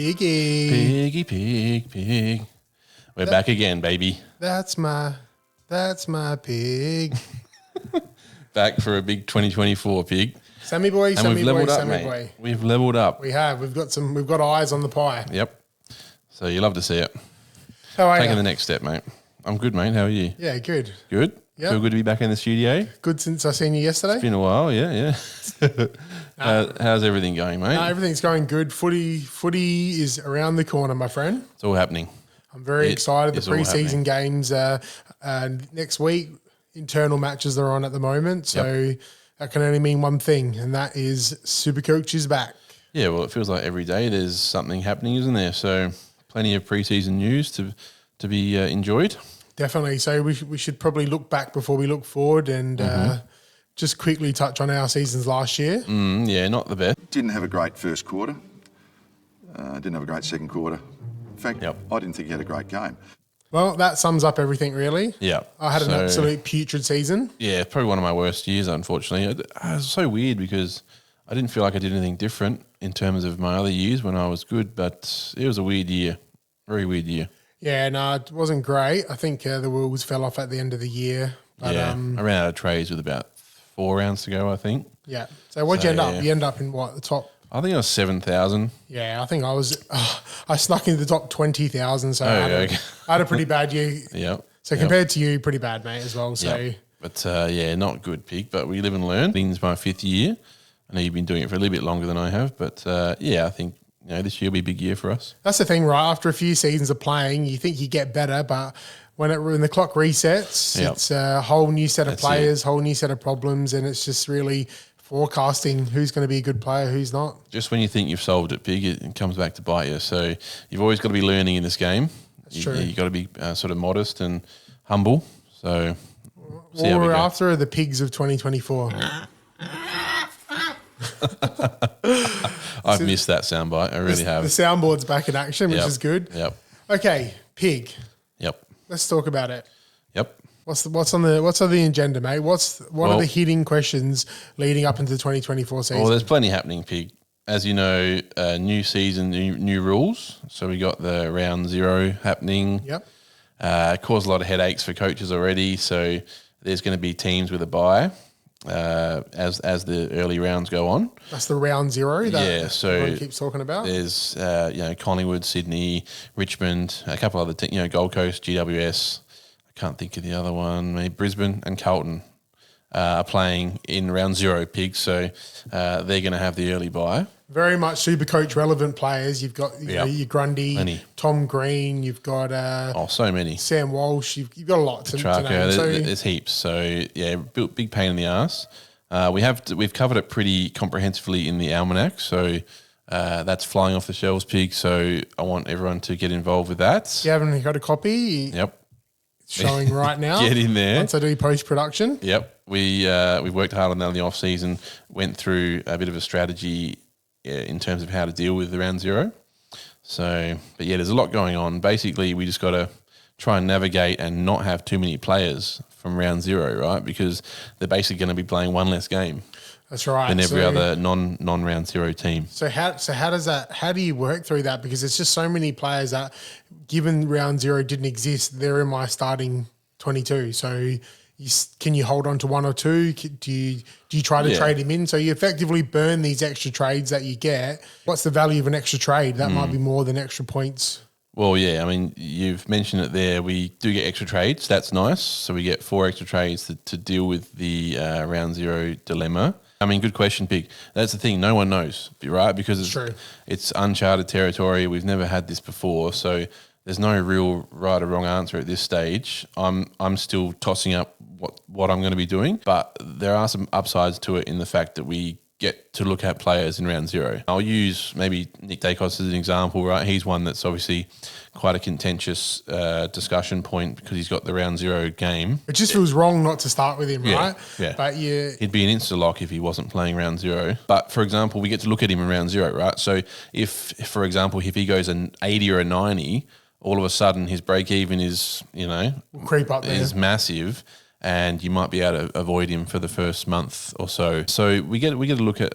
Piggy. Pig. We're back again, baby. That's my pig. Back for a big 2024 pig. Sammy boy, And we've leveled up, Sammy mate. boy. We've leveled up. We have. We've got eyes on the pie. Yep. So you love to see it. How are Taking you? the next step, mate. I'm good, mate. How are you? Yeah, good. Good? Yep. Feel good to be back in the studio? Good since I seen you yesterday. Been a while, yeah. How's everything going, mate? Everything's going good. Footy is around the corner, my friend. It's all happening. I'm very excited. The is all preseason games next week. Internal matches are on at the moment, so that can only mean one thing, and that is Supercoach is back. Yeah, well, it feels like every day there's something happening, isn't there? So plenty of preseason news to be enjoyed. Definitely. So we should probably look back before we look forward and just quickly touch on our seasons last year. Yeah, not the best. Didn't have a great first quarter. Didn't have a great second quarter. In fact, I didn't think he had a great game. Well, that sums up everything, really. Yeah. I had an absolute putrid season. Yeah, probably one of my worst years, unfortunately. It was so weird because I didn't feel like I did anything different in terms of my other years when I was good, but it was a weird year, very weird year. Yeah, no, it wasn't great. I think the wheels fell off at the end of the year. But, I ran out of trays with about 4 rounds to go, I think. Yeah. So what'd you end up? You end up in what, the top? I think I was 7,000. Yeah, I think I snuck into the top 20,000. So I had a pretty bad year. Yeah. So compared to you, pretty bad, mate, as well. So, But not good, Pig. But we live and learn. It's my 5th year. I know you've been doing it for a little bit longer than I have, but I think this year will be a big year for us. That's the thing, right? After a few seasons of playing, you think you get better, but when the clock resets, it's a whole new set of players, whole new set of problems, and it's just really forecasting who's going to be a good player, who's not. Just when you think you've solved it, Pig, it comes back to bite you. So you've always got to be learning in this game. That's true. You've got to be sort of modest and humble. So what we're after are the pigs of 2024. I've missed that soundbite. I really have. The soundboard's back in action, which is good. Yep. Okay, pig. Yep. Let's talk about it. Yep. What's on the agenda, mate? What are the hitting questions leading up into the 2024 season? Well, there's plenty happening, Pig. As you know, new season, new rules. So we got the round 0 happening. Yep. Caused a lot of headaches for coaches already. So there's going to be teams with a bye as the early rounds go on. That's the round 0 that so everyone keeps talking about. There's Collingwood, Sydney, Richmond, a couple other teams, Gold Coast, GWS. I can't think of the other one. Maybe Brisbane and Carlton are playing in round 0, Pig. So they're going to have the early bye. Very much Supercoach relevant players. You've got your Grundy, Tom Green. You've got so many. Sam Walsh. You've got a lot to name. There's heaps. So big pain in the ass. We've covered it pretty comprehensively in the almanac. So that's flying off the shelves, Pig. So I want everyone to get involved with that. You haven't got a copy? Yep. It's showing right now. Get in there. Once I do post-production. Yep. We worked hard on that in the off-season, went through a bit of a strategy in terms of how to deal with the round 0. So, but there's a lot going on. Basically, we just got to try and navigate and not have too many players from round 0, right? Because they're basically going to be playing one less game. That's right. Than every other non-round 0 team. So how do you work through that? Because there's just so many players that, given round 0 didn't exist, they're in my starting 22. So can you hold on to one or two? Do you try to trade him in? So you effectively burn these extra trades that you get. What's the value of an extra trade? That might be more than extra points. Well, I mean, you've mentioned it there. We do get extra trades. That's nice. So we get 4 extra trades to deal with the round 0 dilemma. I mean, good question, Pig. That's the thing. No one knows, right? Because it's uncharted territory. We've never had this before. So there's no real right or wrong answer at this stage. I'm still tossing up what I'm going to be doing, but there are some upsides to it in the fact that we get to look at players in round 0. I'll use maybe Nick Dacos as an example, right? He's one that's obviously quite a contentious discussion point because he's got the round 0 game. It just feels wrong not to start with him, right? Yeah. But he'd be an insta-lock if he wasn't playing round 0. But for example, we get to look at him in round 0, right? So if for example, if he goes an 80 or a 90, all of a sudden his break even is, creep up there. Is massive. and you might be able to avoid him for the first month or so. So we get to look at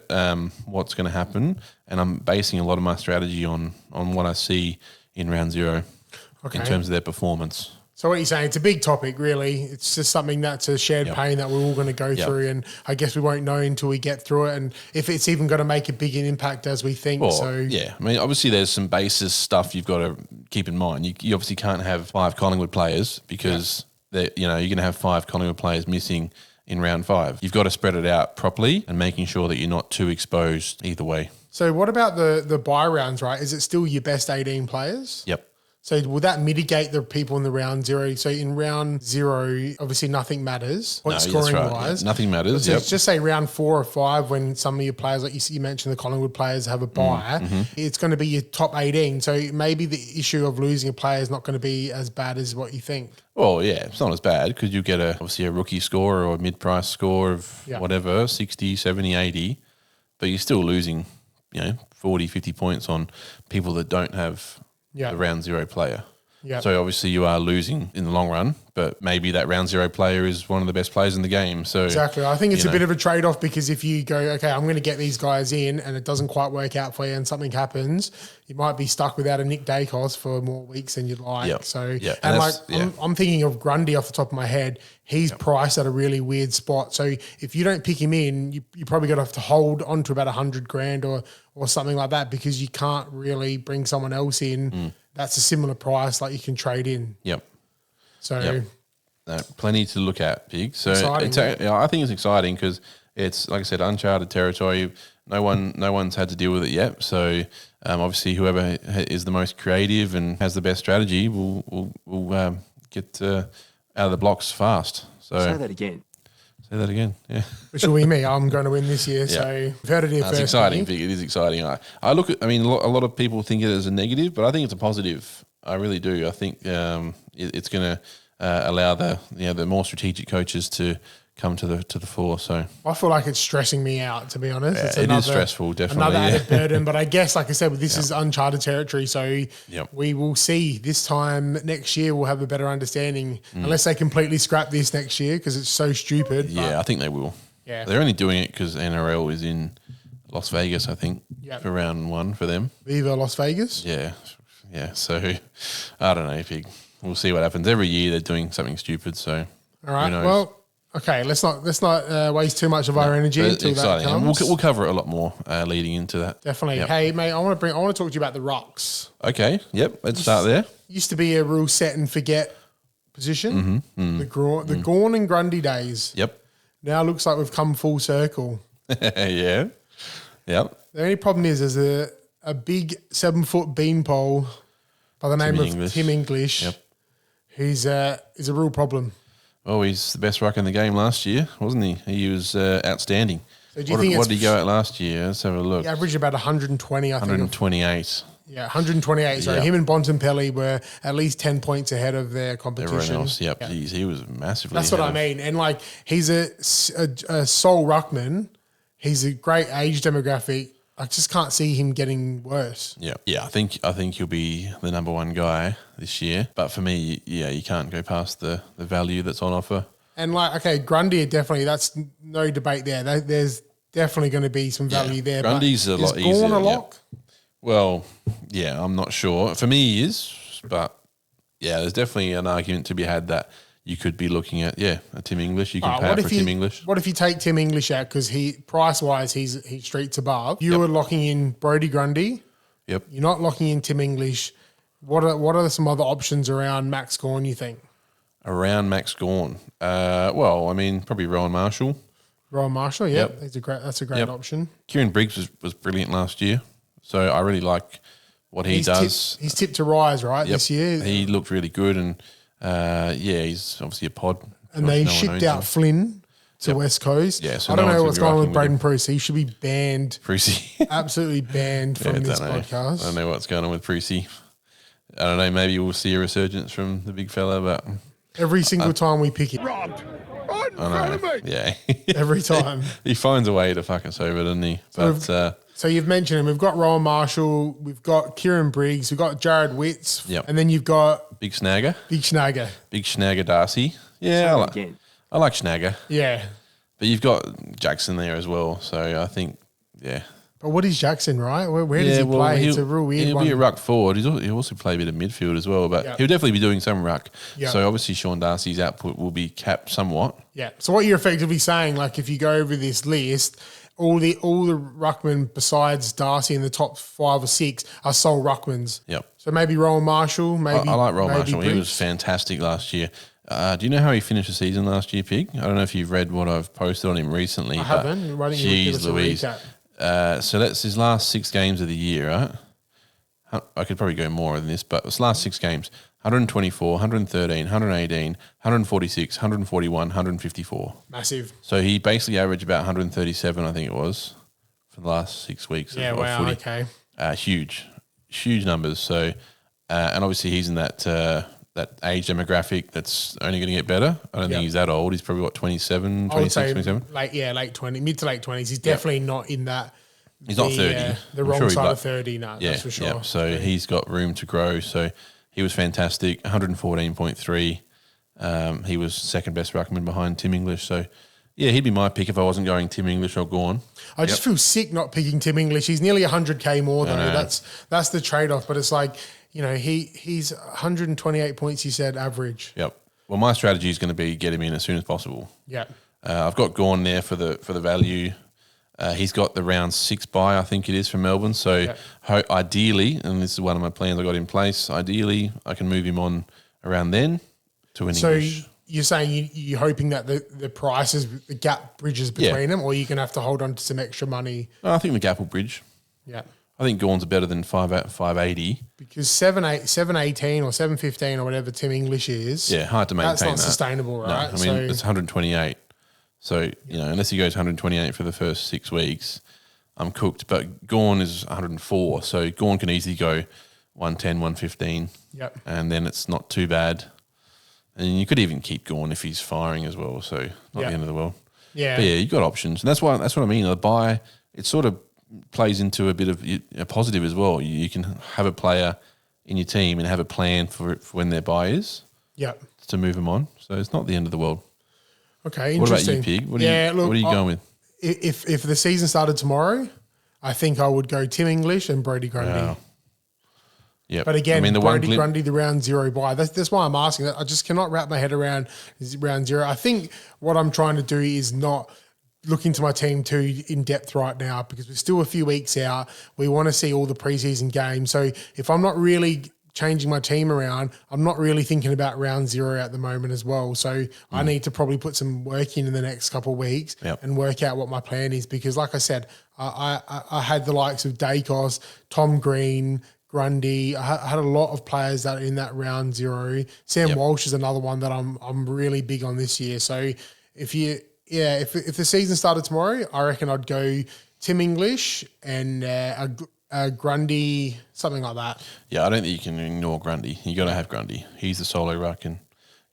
what's going to happen, and I'm basing a lot of my strategy on what I see in round 0 in terms of their performance. So what you're saying, it's a big topic, really. It's just something that's a shared pain that we're all going to go through, and I guess we won't know until we get through it, and if it's even going to make a big impact as we think. I mean, obviously there's some basis stuff you've got to keep in mind. You obviously can't have 5 Collingwood players because you're going to have 5 Collingwood players missing in round 5. You've got to spread it out properly and making sure that you're not too exposed either way. So what about the bye rounds, right? Is it still your best 18 players? Yep. So will that mitigate the people in the round 0? So in round 0, obviously nothing matters, scoring wise. Yeah, nothing matters. So just say round 4 or 5 when some of your players, like you mentioned, the Collingwood players have a bye, it's going to be your top 18. So maybe the issue of losing a player is not going to be as bad as what you think. Well, yeah, it's not as bad because you get obviously a rookie score or a mid-price score of whatever, 60, 70, 80, but you're still losing, 40, 50 points on people that don't have the round 0 player. Yep. So obviously you are losing in the long run, but maybe that round 0 player is one of the best players in the game. So exactly. I think it's a bit of a trade-off because if you go, okay, I'm going to get these guys in and it doesn't quite work out for you and something happens, you might be stuck without a Nick Dacos for more weeks than you'd like. Yep. So, and I'm thinking of Grundy off the top of my head. He's priced at a really weird spot. So if you don't pick him in, you probably got to have to hold on to about $100,000 or something like that because you can't really bring someone else in. That's a similar price, like you can trade in. Yep. So plenty to look at, Pig. So I think it's exciting because it's, like I said, uncharted territory. No one's had to deal with it yet. So obviously, whoever is the most creative and has the best strategy will get out of the blocks fast. So say that again. Say that again. Yeah. Which will be me. I'm going to win this year. So we've heard it here first. It's exciting. It is exciting. I look at, I mean, a lot of people think it as a negative, but I think it's a positive. I really do. I think it's going to allow the more strategic coaches to come to the fore. So I feel like it's stressing me out, to be honest. Yeah, it is stressful, definitely. Another added burden, but I guess, like I said, this is uncharted territory. So we will see this time next year. We'll have a better understanding, unless they completely scrap this next year because it's so stupid. Yeah, I think they will. Yeah, they're only doing it because NRL is in Las Vegas, I think, for round 1 for them. Viva Las Vegas. Yeah. So I don't know, Pig. We'll see what happens. Every year they're doing something stupid. So all right, well. Okay, let's not waste too much of our energy until that comes. We'll cover it a lot more leading into that. Definitely. Yep. Hey, mate, I want to talk to you about the rucks. Okay. Yep. Let's start there. Used to be a real set and forget position. The Gawn and Grundy days. Yep. Now looks like we've come full circle. Yeah. Yep. The only problem is there's a big 7-foot beanpole by the name of Tim English. Yep. Who's a real problem. Oh, he's the best rucker in the game last year, wasn't he? He was outstanding. So do you think what did he go at last year? Let's have a look. He averaged about 120, I think. 128. Yeah, 128. So him and Bontempelli were at least 10 points ahead of their competition. Everyone else, yep. Geez, he was massively That's what I mean. And like he's a sole ruckman. He's a great age demographic. I just can't see him getting worse. Yeah. I think he'll be the number 1 guy this year. But for me, you can't go past the value that's on offer. And Grundy definitely, that's no debate there. There's definitely going to be some value there. Grundy's a lot easier. Is Gawn a lock? Well, I'm not sure. For me, he is. But there's definitely an argument to be had that you could be looking at, a Tim English. You can pay up for Tim English. What if you take Tim English out because price-wise he's streets above? You are locking in Brodie Grundy. Yep. You're not locking in Tim English. What are some other options around Max Gawn, you think? Around Max Gawn? Probably Rowan Marshall. Rowan Marshall, yep. That's a great option. Kieran Briggs was brilliant last year. So I really like what he does. He's tipped to rise, right, this year? He looked really good and he's obviously a pod. And they shipped out Flynn to West Coast. Yeah, so I don't know what's going on with Braden Bruce. He should be banned. Prusy. Absolutely banned from this podcast. I don't know what's going on with Prusy. I don't know, maybe we'll see a resurgence from the big fella, but every single time we pick him. Robbed. Right in front of me. Yeah. Every time. He finds a way to fuck us over, doesn't he? So you've mentioned him. We've got Rowan Marshall. We've got Kieran Briggs. We've got Jared Witts. Yep. And then you've got Big Snagger. Big Snagger Darcy. Yeah. I like Schnagger, Yeah. but you've got Jackson there as well. So I think, yeah. But what is Jackson, right? Where does he play? It's a real weird he'll one. be a ruck forward. He'll also play a bit of midfield as well, but he'll definitely be doing some ruck. Yep. So obviously Sean Darcy's output will be capped somewhat. Yeah. So what you're effectively saying, like if you go over this list, all the ruckmen besides Darcy in the top 5 or 6 are sole ruckmans. Yep. So maybe Rowan Marshall, maybe I like Rowan Marshall. Briggs. He was fantastic last year. Do you know how he finished the season last year, Pig? I don't know if you've read what I've posted on him recently. I haven't. Why don't you give us a recap? So that's his last 6 games of the year, right? I could probably go more than this, but it's last 6 games. 124, 113, 118, 146, 141, 154. Massive. So he basically averaged about 137, I think it was, for the last 6 weeks Yeah, of wow, footy. okay. Huge numbers. So, and obviously he's in that age demographic that's only going to get better. I don't think he's that old. He's probably, 27, 26, 27? Late 20, mid to late 20s. He's definitely not in that. He's not 30. The wrong side of 30, no, that's for sure. Yeah. So he's got room to grow. So he was fantastic, 114.3. He was second best ruckman behind Tim English. So, yeah, he'd be my pick if I wasn't going Tim English or Gawn. I just feel sick not picking Tim English. He's nearly 100K more, though. That's the trade-off. But it's like, he's 128 points, you said, average. Yep. Well, my strategy is going to be get him in as soon as possible. Yeah. I've got Gawn there for the value. He's got the round 6 bye, I think it is, for Melbourne. So ideally, and this is one of my plans I got in place, ideally I can move him on around then to an English. So you're saying you're hoping that the prices, the gap bridges between them, or you're going to have to hold on to some extra money? I think the gap will bridge. Yeah. I think Gawn's better than 580. Because 718 or 715 or whatever Tim English is. Yeah, hard to maintain that. That's not sustainable, right? No, I mean, it's 128. So, unless he goes 128 for the first 6 weeks, I'm cooked. But Gawn is 104. So Gawn can easily go 110, 115. Yep. And then it's not too bad. And you could even keep Gawn if he's firing as well. So not the end of the world. Yeah. But yeah, you've got options. And that's what I mean. The buy, it sort of plays into a bit of a positive as well. You can have a player in your team and have a plan for when their buy is. Yep. To move them on. So it's not the end of the world. Okay, interesting. What about you, Pig? What are you going with? If the season started tomorrow, I think I would go Tim English and Brody Grundy. Wow. Yeah, but again, Brody Grundy, the round 0 buy. That's why I'm asking that. I just cannot wrap my head around round 0. I think what I'm trying to do is not look into my team too in depth right now because we're still a few weeks out. We want to see all the preseason games. So if I'm not really changing my team around, I'm not really thinking about round 0 at the moment as well. So I need to probably put some work in the next couple of weeks and work out what my plan is because like I said, I had the likes of Dacos, Tom Green, Grundy. I had a lot of players that are in that round 0. Sam Walsh is another one that I'm really big on this year. So if the season started tomorrow, I reckon I'd go Tim English and Grundy, something like that. Yeah, I don't think you can ignore Grundy. You got to have Grundy. He's the solo ruck and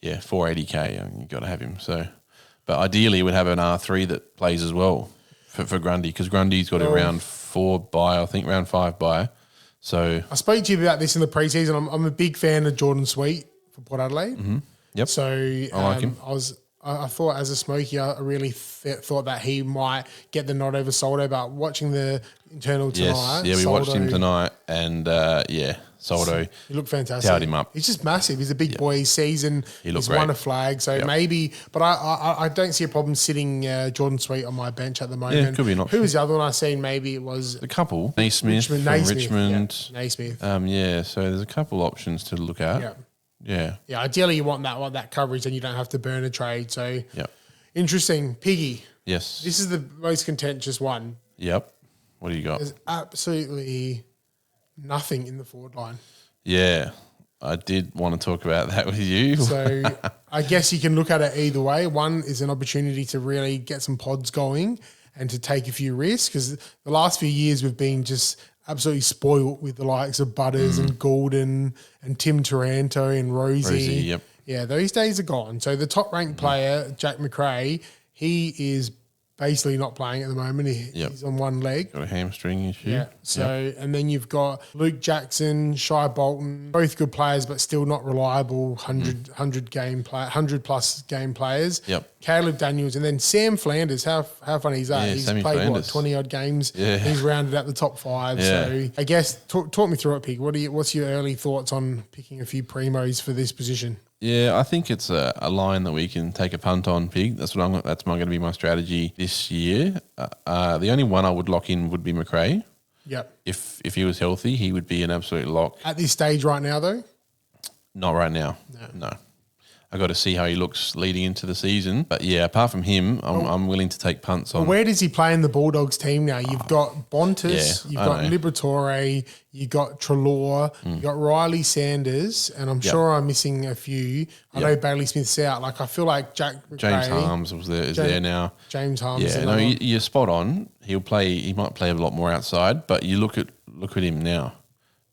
480k. You got to have him. So, but ideally, we'd have an R3 that plays as well for Grundy because Grundy's got a round 4 bye, I think round 5 bye. So I spoke to you about this in the preseason. I'm a big fan of Jordan Sweet for Port Adelaide. Mm-hmm. Yep. So I like him. I thought as a Smoky, I really thought that he might get the nod over Soldo, but watching the internal tonight. Yes, we watched him tonight and Soldo. He looked fantastic. Powered him up. He's just massive. He's a big boy. He's seasoned. He's won a flag. So maybe, but I don't see a problem sitting Jordan Sweet on my bench at the moment. Yeah, could be an option. Who was the other one I seen? Maybe it was a couple. Naismith from Richmond. Yeah, Naismith. So there's a couple options to look at. Yeah. Yeah. Ideally, you want that coverage, and you don't have to burn a trade. So, interesting. Piggy. Yes. This is the most contentious one. Yep. What do you got? There's absolutely nothing in the forward line. Yeah. I did want to talk about that with you. So, I guess you can look at it either way. One is an opportunity to really get some pods going and to take a few risks because the last few years we've been just absolutely spoiled with the likes of Butters and Goulden and Tim Taranto and Rosie. Yep. Yeah, those days are gone. So the top ranked player, Jack McRae, he is basically not playing at the moment. He's on one leg. Got a hamstring issue. Yeah. So, and then you've got Luke Jackson, Shai Bolton, both good players, but still not reliable. 100 plus game players. Yep. Caleb Daniels, and then Sam Flanders. How funny is that? Yeah, He's Sammy played Flanders. 20 odd games. Yeah. He's rounded out the top 5. Yeah. So I guess talk me through it, Pig. What's your early thoughts on picking a few primos for this position? Yeah, I think it's a line that we can take a punt on, Pig. That's going to be my strategy this year. The only one I would lock in would be McRae. Yep. If he was healthy, he would be an absolute lock. At this stage right now, though? Not right now. No. I got to see how he looks leading into the season. But yeah, apart from him, I'm willing to take punts on. Where does he play in the Bulldogs team now? You've got Bontis, you've got Liberatore, you've got Treloar, you've got Riley Sanders, and I'm sure I'm missing a few. I know Bailey Smith's out. Like, I feel like James Harms is there now. James Harms. Yeah, no, you're spot on. He might play a lot more outside, but you look at him now.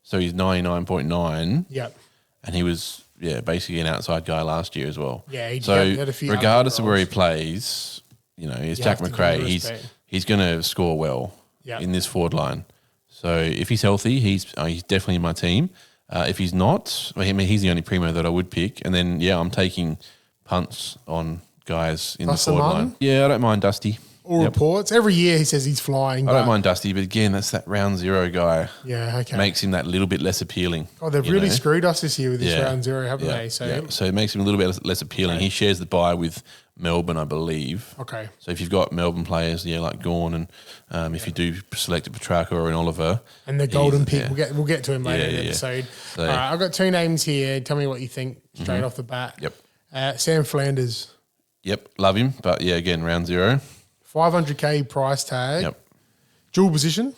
So he's 99.9. Yep. And he was basically an outside guy last year as well. Yeah, he had a few regardless of where he plays, it's Jack McRae. He's going to score well in this forward line. So if he's healthy, he's definitely in my team. If he's not, he's the only primo that I would pick. And then I'm taking punts on guys in the forward line. Yeah, I don't mind Dusty. All reports. Every year he says he's flying. I don't mind Dusty, but again, that's that round 0 guy. Yeah, okay. Makes him that little bit less appealing. Oh, they've really screwed us this year with this round 0, haven't they? So it makes him a little bit less appealing. He shares the bye with Melbourne, I believe. Okay. So if you've got Melbourne players, like Gawn, and if you do select a Petrarca or an Oliver. And the golden pick, we'll get to him later in the episode. So, all right, I've got 2 names here. Tell me what you think straight off the bat. Yep. Sam Flanders. Yep, love him. But again, round 0. 500K price tag. Yep. Dual position.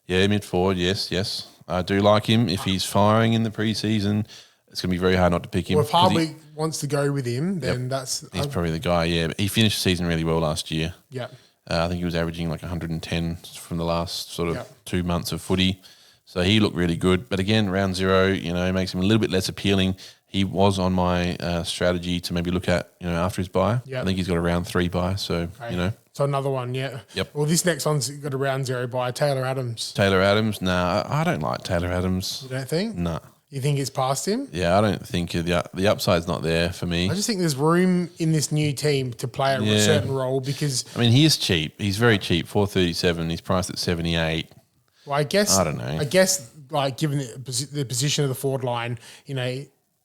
Yeah, mid forward. Yes. I do like him. If he's firing in the preseason, it's going to be very hard not to pick him. Well, if Hardwick wants to go with him, then he's probably the guy. Yeah, but he finished the season really well last year. Yeah. I think he was averaging like 110 from the last sort of 2 months of footy. So he looked really good. But again, round 0, makes him a little bit less appealing. He was on my strategy to maybe look at, after his bye. Yep. I think he's got a round 3 bye. So, So another one, yeah. Yep. Well, this next one's got a round 0 by Taylor Adams. Taylor Adams? Nah, I don't like Taylor Adams. You don't think? Nah. You think it's past him? Yeah, I don't think the upside's not there for me. I just think there's room in this new team to play a certain role because... he is cheap. He's very cheap, 437. He's priced at 78. Well, I guess... I don't know. I guess, given the position of the forward line,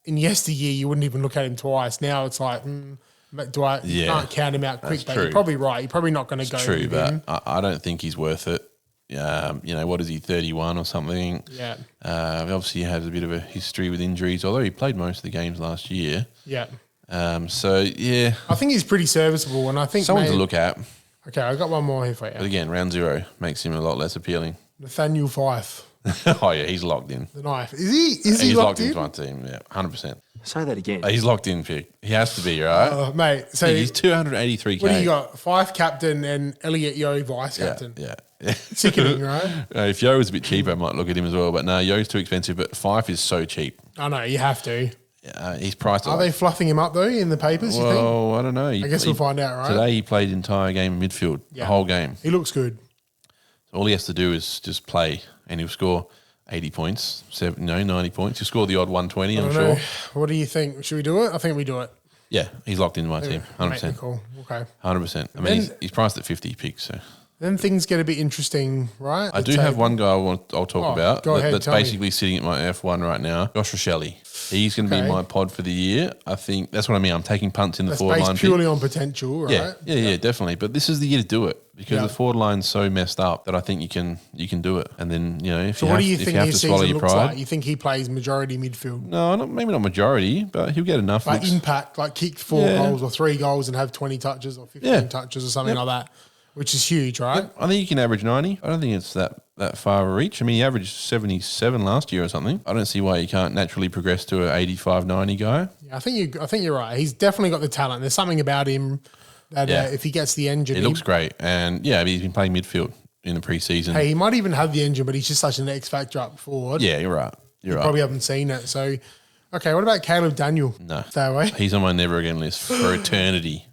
in yesteryear, you wouldn't even look at him twice. Now it's like... You can't count him out quick, but you're probably right. You're probably not going to go true, with him. But I don't think he's worth it. What is he, 31 or something? Yeah. Obviously, he has a bit of a history with injuries, although he played most of the games last year. Yeah. I think he's pretty serviceable, and I think someone to look at. Okay, I've got one more here for you. But again, round 0 makes him a lot less appealing. Nathaniel Fife. Oh, yeah, he's locked in. The knife. Is he locked in? He's locked into my team, 100%. Say that again. He's locked in, Pig. He has to be, right? Mate, so he's 283K. What do you got? Fife captain and Elliot Yeo vice captain. Yeah. Sickening, right? If Yo was a bit cheaper, I might look at him as well. But no, Yo's too expensive. But Fife is so cheap. I know, you have to. He's priced. Are they fluffing him up though in the papers? Well, you think? I don't know. I guess we'll find out, right? Today he played the entire game in midfield, the whole game. He looks good. So all he has to do is just play, and he'll score 80 points, 90 points. He'll score the odd 120. I'm sure. What do you think? Should we do it? I think we do it. Yeah, he's locked into my team, 100%. Cool. Okay. 100%. He's priced at 50 picks, so. Then things get a bit interesting, right? I do have one guy I'll talk about go ahead, that's basically sitting at my F1 right now, Josh Rochelle. He's going to be my pod for the year. I think that's what I mean. I'm taking punts in the forward line. That's based purely on potential, right? Yeah, definitely. But this is the year to do it because the forward line's so messed up that I think you can do it. And then if what do you if think you have his to swallow season your looks pride, like? You think he plays majority midfield? No, maybe not majority, but he'll get enough. Like impact, like kick 4 goals or 3 goals and have 20 touches or 15 touches or something like that, which is huge, right? I think you can average 90. I don't think it's that far a reach. I mean, he averaged 77 last year or something. I don't see why you can't naturally progress to an 85, 90 guy. Yeah, I think you're right. He's definitely got the talent. There's something about him that if he gets the engine, he looks great. And he's been playing midfield in the preseason. Hey, he might even have the engine, but he's just such an X factor up forward. Yeah, you're right. You probably haven't seen it. So, okay, what about Caleb Daniel? No. Stay away. He's on my never again list for eternity.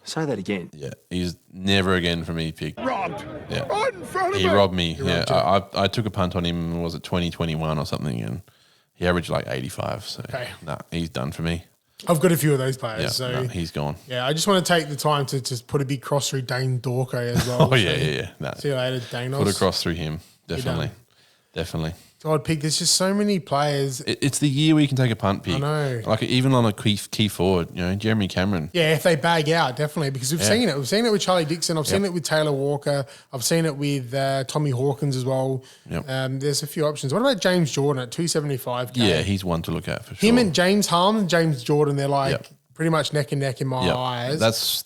Say that again. Yeah, he's never again for me, Pig. Robbed. Yeah. Right in front of He me. robbed me. I took a punt on him, was it 2021 or something, and he averaged like 85. So, he's done for me. I've got a few of those players. Yeah, so he's gone. Yeah, I just want to take the time to just put a big cross through Dane Dorco as well. Oh, yeah. No. See you later, Danos. Put a cross through him. Definitely. God, Pig, there's just so many players. It's the year where you can take a punt, Pig. I know. Like even on a key forward, Jeremy Cameron. Yeah, if they bag out, definitely, because we've seen it. We've seen it with Charlie Dixon. I've seen it with Taylor Walker. I've seen it with Tommy Hawkins as well. Yep. There's a few options. What about James Jordan at 275K? Yeah, he's one to look at for sure. Him and James Harm and James Jordan, they're like pretty much neck and neck in my eyes.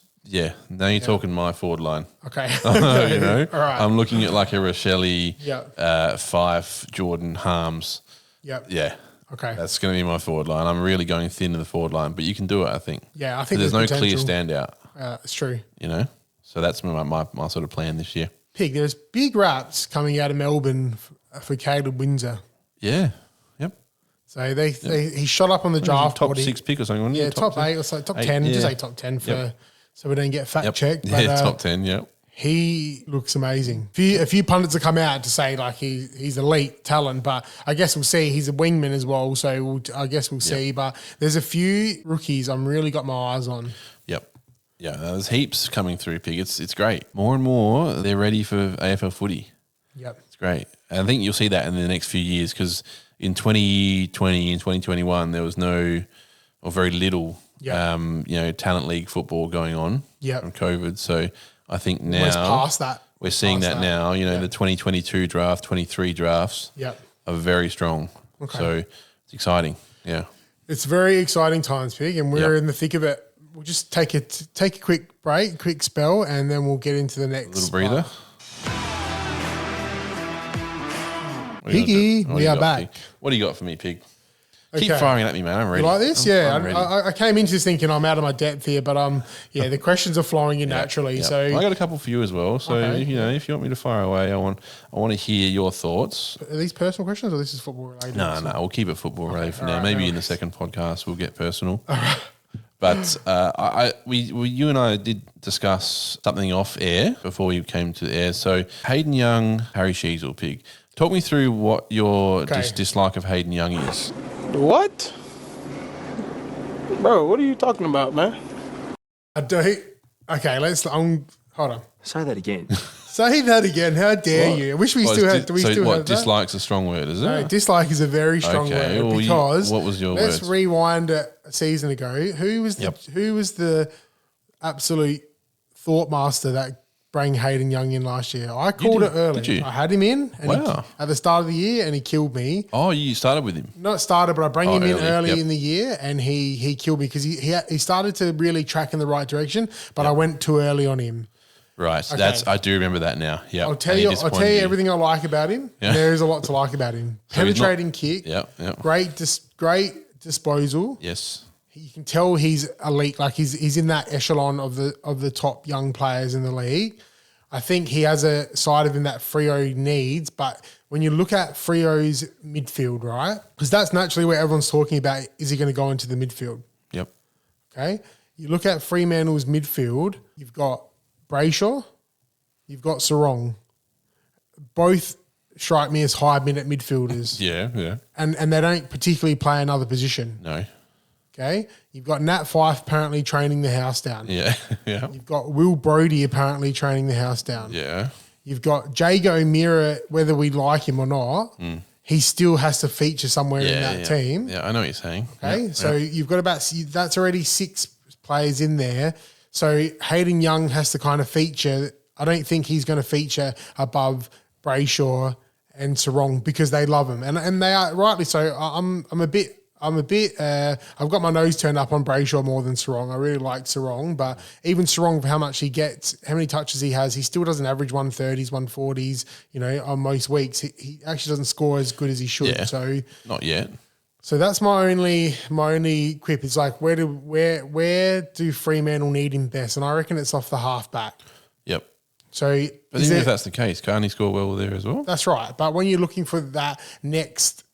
Now you're talking my forward line. Okay. All right. I'm looking at like a Rochelle, Fife, Jordan, Harms. Yep. Yeah. Okay. That's going to be my forward line. I'm really going thin in the forward line, but you can do it, I think. Yeah, I think there's no potential. clear standout. It's true. So that's my sort of plan this year. Pig, there's big raps coming out of Melbourne for Caleb Windsor. Yeah. Yep. So he shot up on the draft top board. 6 pick or something. Wasn't he? Top 8 or so, top 10. Yeah. Just say top 10 so we don't get fact checked. But, top 10. Yep. He looks amazing. A few pundits have come out to say like he's elite talent, but I guess we'll see. He's a wingman as well, so I guess we'll see. But there's a few rookies I'm really got my eyes on. Yep. Yeah, there's heaps coming through, Pig. It's great. More and more, they're ready for AFL footy. Yep. It's great. And I think you'll see that in the next few years because in 2020 and 2021, there was no or very little talent league football going on from COVID. So I think now past that. We're seeing that now. The 2022 draft, 23 drafts are very strong. Okay. So it's exciting. Yeah. It's very exciting times, Pig, and we're in the thick of it. We'll just take a quick break, quick spell, and then we'll get into the next little breather. Piggy, we are back. Pig? What do you got for me, Pig? Okay. Keep firing at me, man. I'm ready. You like this? I'm ready. I came into this thinking I'm out of my depth here, but the questions are flowing in naturally. So I got a couple for you as well. So if you want me to fire away, I want to hear your thoughts. Are these personal questions or this is football related? No, we'll keep it football related for now. Maybe in the second podcast we'll get personal. But you and I did discuss something off air before we came to the air. So Hayden Young, Harry Sheasel, Pig. Talk me through what your dislike of Hayden Young is. What? Bro, what are you talking about, man? I do. Okay, hold on. Say that again. Say that again. How dare you? I wish we still had. Do we still have that? Dislike's a strong word, is it? No, dislike is a very strong word well, because what was your let's words? Rewind a season ago. Who was the absolute thought master that bring Hayden Young in last year? I called it early. Did you? I had him in at the start of the year and he killed me. Oh, you started with him? Not started, but I bring him in early in the year and he killed me because he started to really track in the right direction, but I went too early on him. Right. Okay. I do remember that now. Yeah. I'll tell you everything I like about him. Yeah. There is a lot to like about him. So penetrating kick. Yeah. Great disposal. Yes. You can tell he's elite. Like he's in that echelon of the top young players in the league. I think he has a side of him that Freo needs, but when you look at Freo's midfield, right? Because that's naturally where everyone's talking about, is he going to go into the midfield? Yep. Okay. You look at Fremantle's midfield, you've got Brayshaw, you've got Sarong. Both strike me as high minute midfielders. Yeah. And they don't particularly play another position. No. Okay. You've got Nat Fyfe apparently training the house down. Yeah. You've got Will Brodie apparently training the house down. Yeah. You've got Jago O'Meara, whether we like him or not, he still has to feature somewhere in that team. Yeah, I know what you're saying. Okay. So you've got that's already 6 players in there. So Hayden Young has to kind of feature. I don't think he's going to feature above Brayshaw and Sarong because they love him, and they are rightly so. I'm a bit. I've got my nose turned up on Brayshaw more than Sarong. I really like Sarong, but even Sarong, for how much he gets, how many touches he has, he still doesn't average 130s, 140s. On most weeks, he actually doesn't score as good as he should. Yeah, so not yet. So that's my only quip. It's like where do Fremantle need him best? And I reckon it's off the halfback. Yep. So, but even if that's the case, can't he score well there as well? That's right. But when you're looking for that next,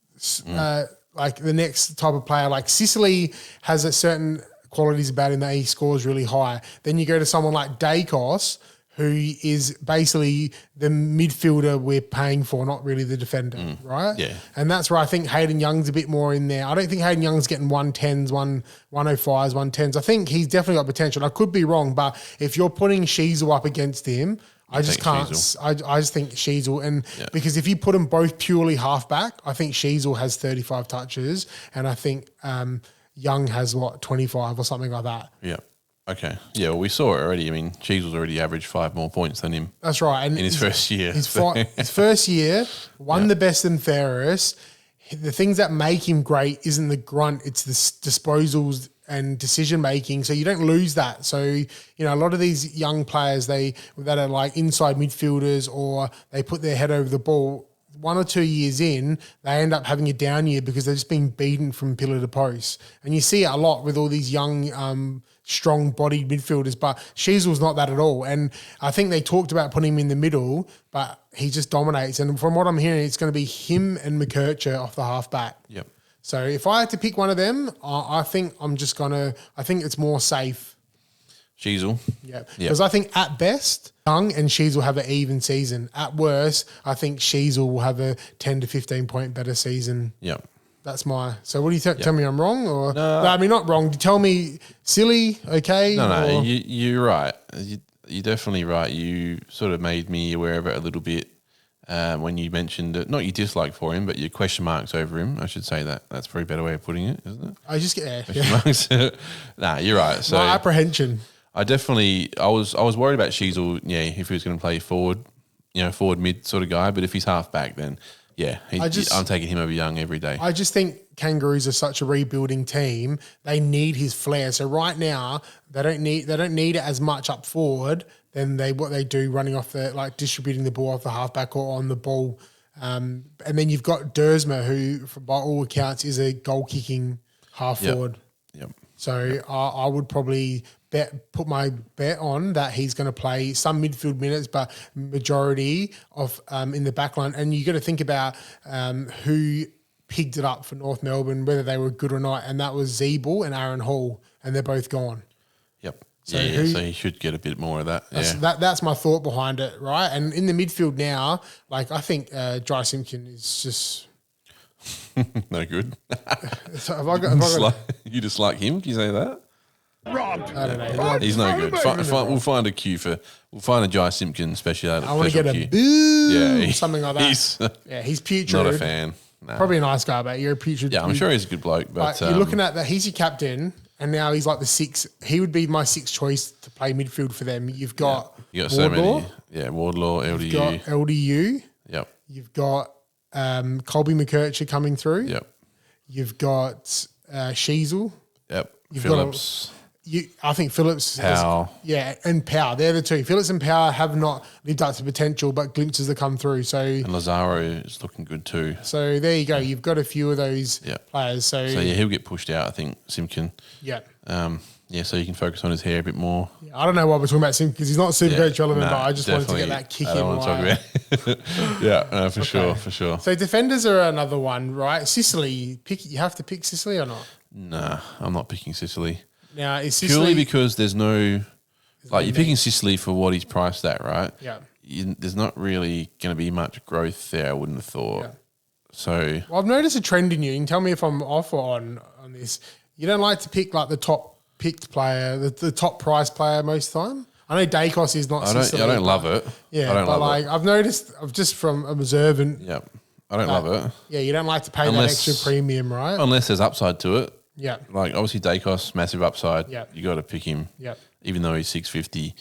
like the next type of player, like Sicily has a certain qualities about him that he scores really high. Then you go to someone like Dacos, who is basically the midfielder we're paying for, not really the defender, right? Yeah. And that's where I think Hayden Young's a bit more in there. I don't think Hayden Young's getting 110s, 105s, 110s. I think he's definitely got potential. I could be wrong, but if you're putting Sheasel up against him, I just can't. I just think Sheasel, and because if you put them both purely halfback, I think Sheasel has 35 touches, and I think Young has 25 or something like that. Yeah. Okay. Yeah, well, we saw it already. I mean, Cheesel's already averaged 5 more points than him. That's right. And in his first year. His first year, won the best and fairest. The things that make him great isn't the grunt, it's the disposals and decision making. So you don't lose that. So, you know, a lot of these young players, that are like inside midfielders or they put their head over the ball, 1 or 2 years in, they end up having a down year because they've just been beaten from pillar to post. And you see it a lot with all these young, strong-bodied midfielders, but Sheasel's not that at all. And I think they talked about putting him in the middle, but he just dominates. And from what I'm hearing, it's going to be him and McKercher off the halfback. Yep. So if I had to pick one of them, I think I think it's more safe. Sheasel. Yeah. Because I think at best, Young and Sheasel have an even season. At worst, I think Sheasel will have a 10 to 15 point better season. Yep. That's my. So what do you tell me? I'm wrong, or no, I mean not wrong. Do you tell me silly? Okay. No, you're right. You're definitely right. You sort of made me aware of it a little bit when you mentioned it. Not your dislike for him, but your question marks over him. I should say that. That's a very better way of putting it, isn't it? I just get question marks. Nah, you're right. So my apprehension. I was worried about Sheasel. Yeah, if he was going to play forward, forward mid sort of guy. But if he's half back, then. Yeah, I'm taking him over Young every day. I just think Kangaroos are such a rebuilding team. They need his flair. So right now they don't need it as much up forward than what they do running off distributing the ball off the halfback or on the ball. And then you've got Dersma, who by all accounts is a goal kicking half forward. Yep. So I would probably put my bet on that he's going to play some midfield minutes, but majority of in the back line. And you got to think about who picked it up for North Melbourne, whether they were good or not, and that was Zeeble and Aaron Hall, and they're both gone. Yep. So he should get a bit more of that. That's my thought behind it, right? And in the midfield now, I think Dry Simpkin is just no good. So you dislike him? Can you say that? Robbed. I don't know. He's no good. We'll find a queue we'll find a Jai Simpkin special. I want to get a boo, something like that. He's putrid. Not a fan. No. Probably a nice guy, but you're a putrid. Yeah, I'm sure he's a good bloke. But you're looking at that. He's your captain, and now he's like the sixth. He would be my sixth choice to play midfield for them. You've got you got so many. Yeah, Wardlaw, LDU. You've got LDU. Yep. You've got Colby McKercher coming through. Yep. You've got Sheasel. Yep. Phillips. I think Phillips. Power. And Power. They're the two. Phillips and Power have not lived up to potential, but glimpses have come through. So and Lazaro is looking good too. So there you go. You've got a few of those players. So he'll get pushed out, I think, Simpkin. Yeah. So you can focus on his hair a bit more. Yeah, I don't know why we're talking about Simpkin because he's not Supercoach relevant, but I just wanted to get that kick in. I don't want to talk about for sure. So defenders are another one, right? Sicily, you have to pick Sicily or not? Nah, I'm not picking Sicily. Now, is Sicily... Purely because there's no... you're picking Sicily for what he's priced at, right? Yeah. There's not really going to be much growth there, I wouldn't have thought. Yeah. So... Well, I've noticed a trend in you. You can tell me if I'm off or on this. You don't like to pick the top picked player, the top price player most of the time? I know Dacos is not Sicily. I don't love it. Yeah, I've noticed, just from observing... Yeah, I don't love it. Yeah, you don't like to pay that extra premium, right? Unless there's upside to it. Yeah. Obviously Dacos, massive upside. Yeah. You got to pick him. Yeah. Even though he's 650.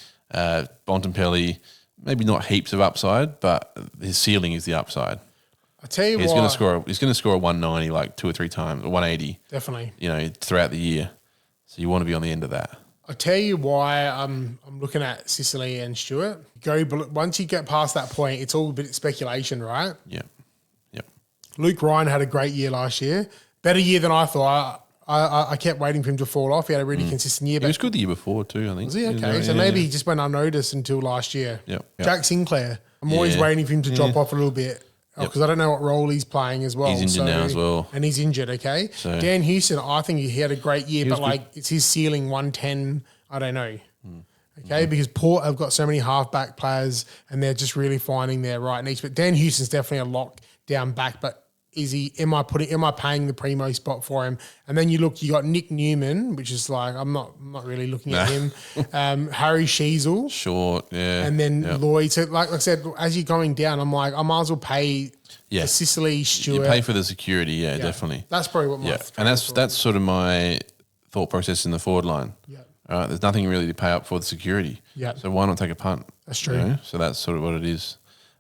Bontempelli, maybe not heaps of upside, but his ceiling is the upside. I tell you he's going to score a 190 2 or 3 times, or 180. Definitely. Throughout the year. So you want to be on the end of that. I'll tell you why I'm looking at Sicily and Stewart. Once you get past that point, it's all a bit speculation, right? Yeah. Yep. Luke Ryan had a great year last year. Better year than I thought. I kept waiting for him to fall off. He had a really consistent year. He was good the year before too, I think. Was he? Okay. So maybe he just went unnoticed until last year. Yep. Jack Sinclair. I'm always waiting for him to drop off a little bit. because I don't know what role he's playing as well. He's injured now as well. And he's injured, okay? So- Dan Houston, I think he had a great year, but was like it's his ceiling 110, I don't know. Hmm. Okay, because Port have got so many halfback players and they're just really finding their right niche. But Dan Houston's definitely a lock down back, but is he? Am I paying the primo spot for him? And then you got Nick Newman, which is like I'm not really looking at him. Harry Sheasel, Short, yeah. and then Lloyd. So like I said, as you're going down, I'm like I might as well pay for Sicily, Stewart. You pay for the security, yeah, definitely. That's probably what my and that's sort of my thought process in the forward line. Yeah. All right, there's nothing really to pay up for the security. Yeah. So why not take a punt? That's true. So that's sort of what it is.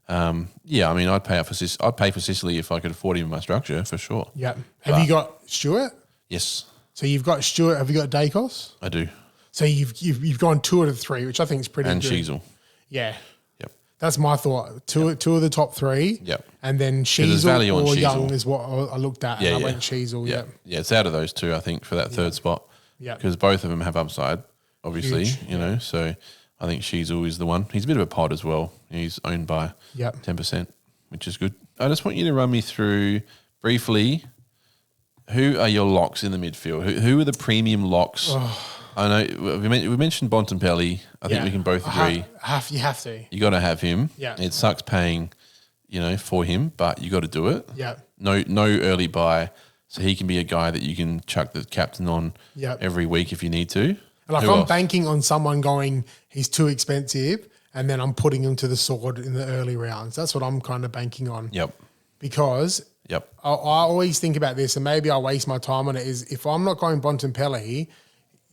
I mean, I'd pay for Sicily if I could afford him in my structure for sure. Yeah. Have you got Stewart? Yes, So you've got Stewart. Have you got Dacos? I do. So you've gone 2 out of 3, which I think is pretty And good. Sheasel. Yeah. Yep. That's my thought. Two of the top 3. Yep. And then there's Sheasel value on or Sheasel. Young is what I looked at. And I went Sheasel. Yeah. Yeah. Yeah, it's out of those two, I think, for that third spot. Yeah. Because both of them have upside, obviously, Huge, you know. So I think Sheasel is the one. He's a bit of a pod as well. He's owned by 10%, which is good. I just want you to run me through briefly who are your locks in the midfield? Who are the premium locks? I know we mentioned Bontempelli. I think we can both agree. You have to. You got to have him. Yeah. It sucks paying, for him, but you got to do it. Yeah. No early buy, so he can be a guy that you can chuck the captain on every week if you need to. Like Who I'm else? banking on someone going, he's too expensive, and then I'm putting him to the sword in the early rounds. That's what I'm kind of banking on. Yep. Because Yep. I always think about this, and maybe I waste my time on it, is if I'm not going Bontempelli,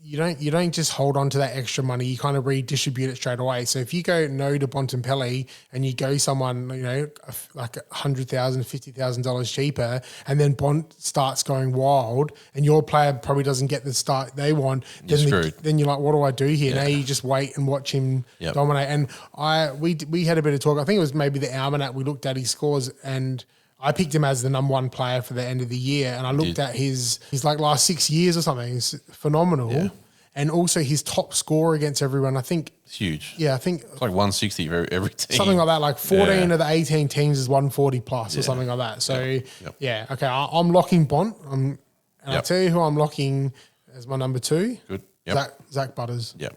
you don't just hold on to that extra money. You kind of redistribute it straight away. So if you go no to Bontempelli and you go someone, like $100,000, $50,000 cheaper, and then Bont starts going wild and your player probably doesn't get the start they want, then you're like, what do I do here? Now you just wait and watch him dominate. And we had a bit of talk. I think it was maybe the Almanac. We looked at his scores and I picked him as the number 1 player for the end of the year, and I looked at his like last 6 years or something. It's phenomenal. Yeah. And also his top score against everyone, I think. It's huge. Yeah, I think. It's like 160 for every team. Something like that, like 14 of the 18 teams is 140 plus or something like that. So, okay, I'm locking Bont. And I'll tell you who I'm locking as my number 2. Good. Yep. Zach Butters. Yep.